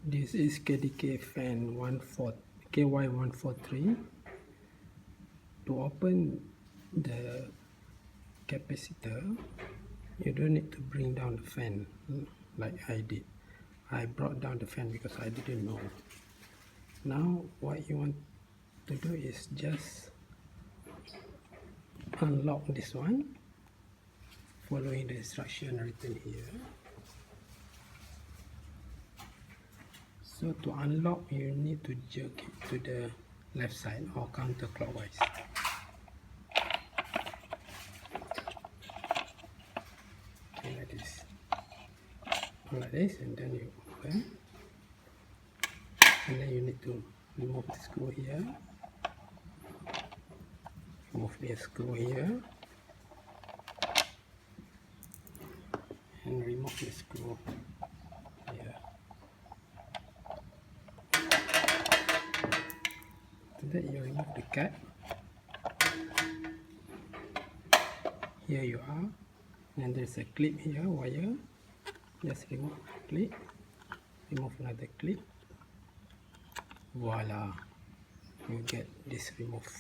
This is KDK fan KY143. To open the capacitor, you don't need to bring down the fan like I did. I brought down the fan because I didn't know. Now what you want to do is just unlock this one, following the instruction written here. So to unlock, you need to jerk it to the left side or counterclockwise. Okay, like this, and then you open, and then you need to remove the screw here, remove the screw here, and remove the screw here. After that, you remove the cap. Here you are, and there's a clip here, wire. Just remove clip, remove another clip. Voila, you get this removed.